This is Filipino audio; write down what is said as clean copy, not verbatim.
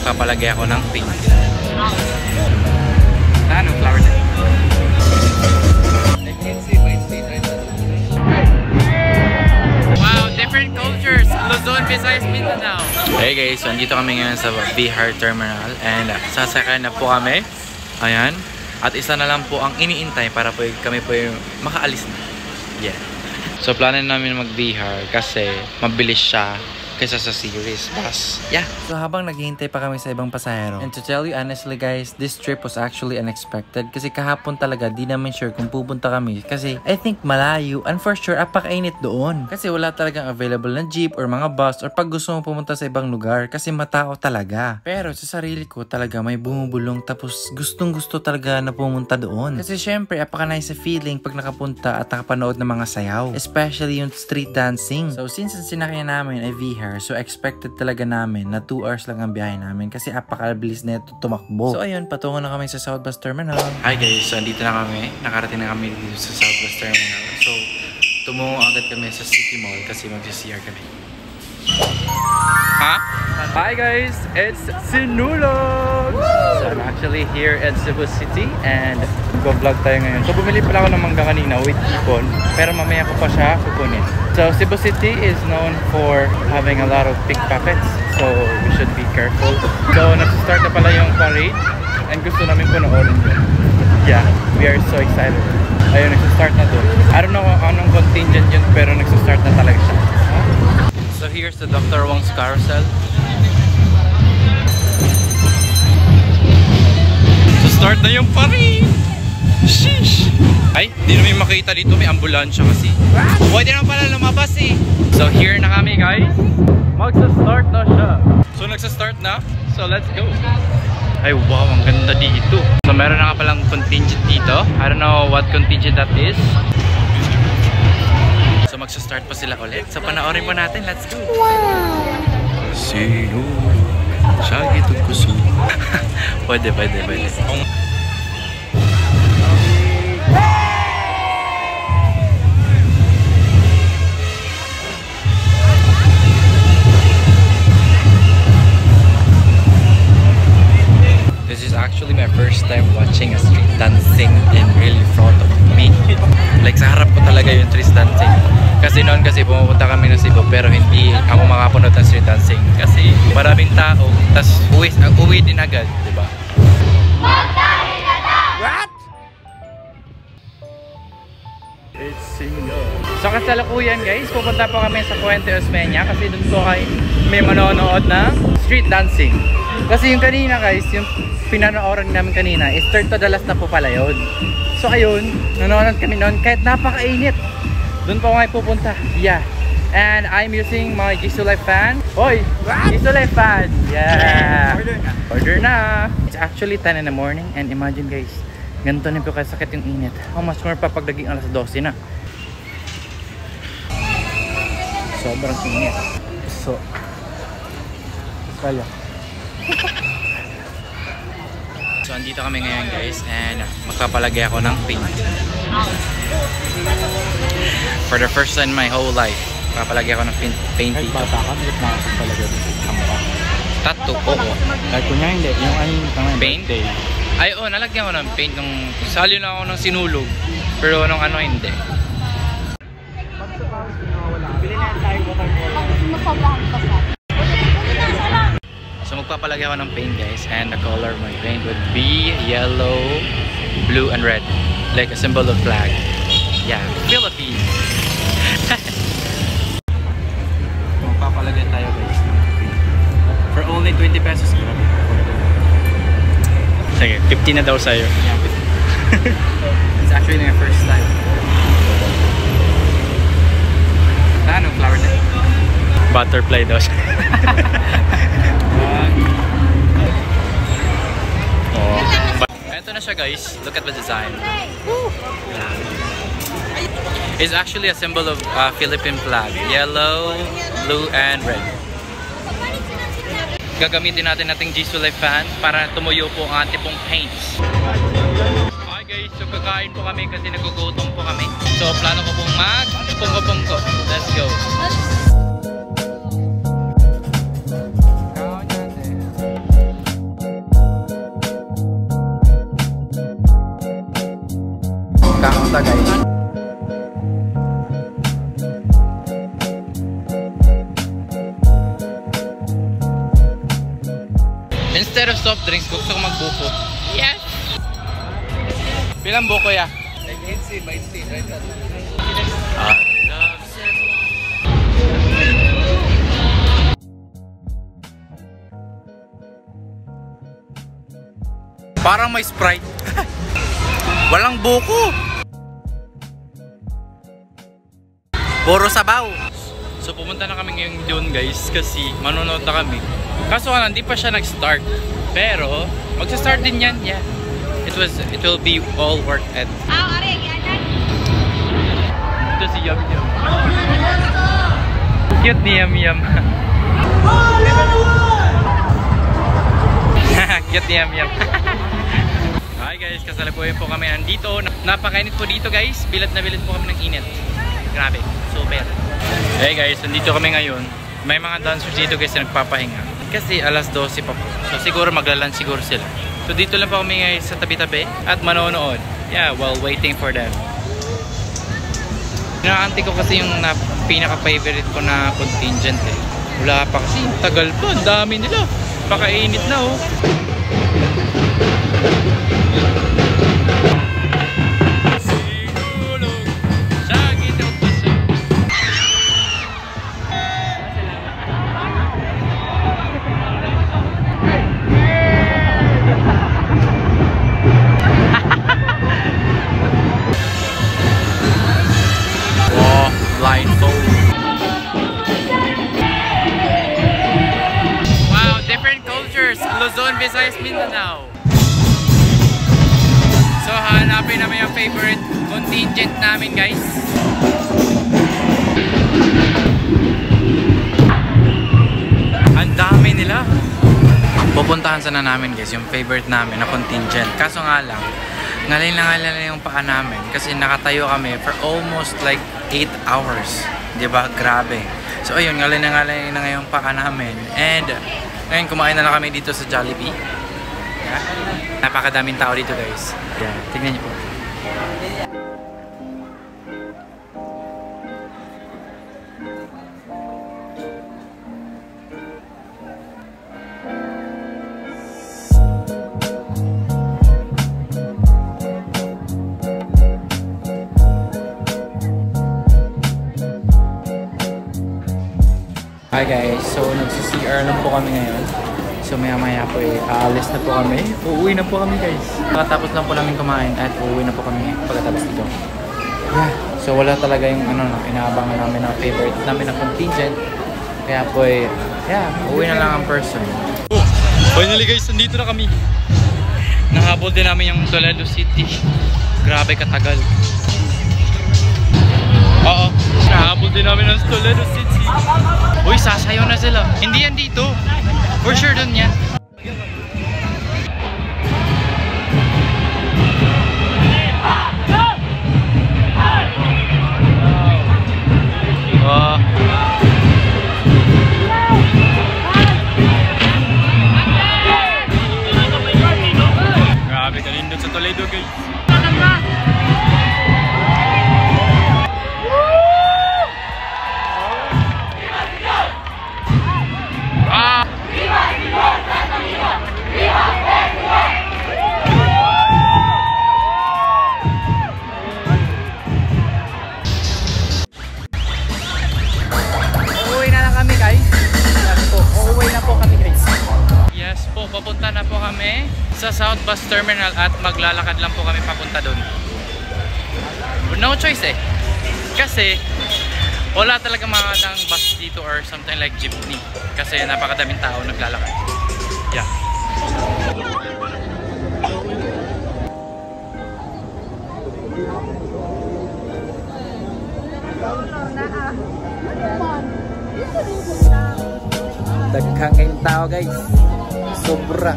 magpapalagay ako ng pink. Ano, flower na? I can't see my state right now. Wow, different cultures! Luzon, Visayas, Mindanao. Hey guys, so andito kami ngayon sa Bihar Terminal and sasakay na po kami. Ayan. At isa na lang po ang iniintay para po kami po yung makaalis na. Yeah. So planin namin mag-Bihar kasi mabilis siya kaysa sa series bus. Yeah. So habang naghihintay pa kami sa ibang pasahero. And to tell you honestly guys, this trip was actually unexpected. Kasi kahapon talaga di namin sure kung pupunta kami. Kasi I think malayo and for sure apakainit doon. Kasi wala talagang available na jeep or mga bus or pag gusto mo pumunta sa ibang lugar. Kasi matao talaga. Pero sa sarili ko talaga may bumubulong tapos gustong gusto talaga na pumunta doon. Kasi syempre apaka-nice sa feeling pag nakapunta at nakapanood ng mga sayaw. Especially yung street dancing. So since ang sinakyan namin ay Bihar, so expected talaga namin na 2 hours lang ang biyahe namin kasi apakabilis na ito tumakbo. So ayun, patungo na kami sa South Bus Terminal. Hi guys, so andito na kami. Nakarating na kami dito sa South Bus Terminal. So tumungo agad kami sa City Mall kasi mag-CR kami. Ha? Hi guys, it's Sinulog! So I'm actually here at Cebu City and mag-vlog tayo ngayon. So bumili pala ako ng mangga kanina with ipon pero mamaya ko pa siya kukunin. So Cebu City is known for having a lot of pickpockets, so we should be careful. So nag-start na pala yung parade and gusto namin panoorin yun. Yeah, we are so excited. Ayun, nag-start na doon. I don't know anong contingent yun pero nag-start na talaga siya. So here's the Dr. Wong's carousel. So start na yung parade! Sheesh! Ay, di namin makita dito, may ambulansya kasi. Pwede naman pala lumabas eh. So here na kami guys. Magsa-start na siya. So nagsa-start na. So let's go. Ay wow, ang ganda dito. So meron na nga palang contingent dito. I don't know what contingent that is. So magsa-start pa sila ulit. So panoorin po natin. Let's go. Wow! Sino? Siya gitong kuso. Pwede. This is actually my first time watching a street dancing in really front of me. Like sa harap ko talaga yung street dancing. Kasi noon pumupunta kami ng Cebu pero hindi ako makapanood ng street dancing. Kasi maraming tao, tas uwi din agad, diba? What? It's single. So kasalukuyan guys, pupunta po kami sa Puente Osmeña kasi doon po kayo may manonood ng street dancing. Kasi yung kanina guys, yung pinanooran namin kanina is third to the last na po pala yun. So ayun, nanonood kami noon kahit napakainit. Doon po kayo pupunta. Yeah. And I'm using my Jisoo Life fan. Oy! Jisoo Life fan! Yeah! Order na! It's actually 10 in the morning and imagine guys, ganito na po kasakit yung init. How much more pa pag naging alas 12 na. Sobrang init. So, kaya. So, andito kami ngayon guys and magpapalagay ako ng paint. For the first time in my whole life, papalagay ako ng paint dito. Kahit bata ka, bakit makapagpalagay dito? Tattoo, oo. Kahit kunya hindi, yung paint? Ay, oo, nalagyan ko ng paint nung sali na ako ng Sinulog. Pero nung ano, hindi. So magpapalagay ako ng paint guys and the color of my paint would be yellow, blue, and red. Like a symbol of flag. Yeah, Philippines! Magpapalagay tayo guys. For only 20 pesos. Sige, 50 na daw sa'yo. Yeah, it's actually my first time. Ano, flower na? Butterfly daw siya. Ito na siya guys. Look at the design. It's actually a symbol of Philippine flag. Yellow, blue, and red. Gagamitin natin nating Jisoo Life fan para tumuyo po ang ating pong paints. Hi guys, so kakain po kami kasi nagugutom po kami. So plano ko pong mag-pungko-pungko. Let's go! Kaunta guys. Instead of soft drinks, gusto ko magbuko. Yes! Bilang buko ya? Like NC, my state, right? Parang may Sprite. Walang buko. Puro sabaw. So pumunta na kami ngayon doon guys kasi manonood na kami. Kaso nga hindi pa siya nag-start. Pero magsa-start din yan. Yeah. It will be all worth it. Ito si Yum Yum. Cute ni Yum Yum. Cute ni Yum Yum. Hi guys, kasalukuyan po kami nandito. Napakainit po dito guys. Bilad na bilad po kami ng init. Grabe, super. Hey guys, nandito kami ngayon. May mga dancers dito guys na nagpapahinga. Kasi alas 12 pa po. So siguro maglalunch siguro sila. So dito lang po kami guys sa tabi-tabi at manonood. Yeah, while waiting for them. Inaanti ko kasi yung pinaka-favorite ko na contingent eh. Wala pa kasi, tagal pa. Ang dami nila. Pakainit na oh. Luzon, Visayas, Mindanao. So hanapin namin yung favorite contingent namin guys. Ang dami nila. Pupuntahan sana namin guys yung favorite namin na contingent. Kaso nga lang, ngalay na yung paa namin kasi nakatayo kami for almost like 8 hours. Diba? Grabe. So ayun, ngalay na ngayong paa namin. And ngayon kumain na lang kami dito sa Jollibee. Yeah. Napakadaming tao dito guys. Yeah, tignan niyo po. Hi guys, so nagsi-CR lang po kami ngayon. So maya po aalis na po kami. Uuwi na po kami guys. Pagkatapos lang po namin kumain at uuwi na po kami pagkatapos dito. Yeah, so wala talaga yung inaabangan namin na favorite namin na contingent. Kaya po yeah, uuwi na lang ang person. Oh, finally guys, nandito na kami. Nahabol din namin yung Toledo City. Grabe katagal. Oo, nahabol din namin ang Toledo City. Uy, sasayaw na sila. Hindi yan dito. For sure dun yan. Oh. Grabe, kalindot sa Toledo guys. Papunta na po kami sa South Bus Terminal at maglalakad lang po kami papunta doon. No choice eh. Kasi wala talaga mga bus dito or something like jeepney. Kasi napakadaming tao naglalakad. Yeah. Daghang kayong tao guys. Sobra.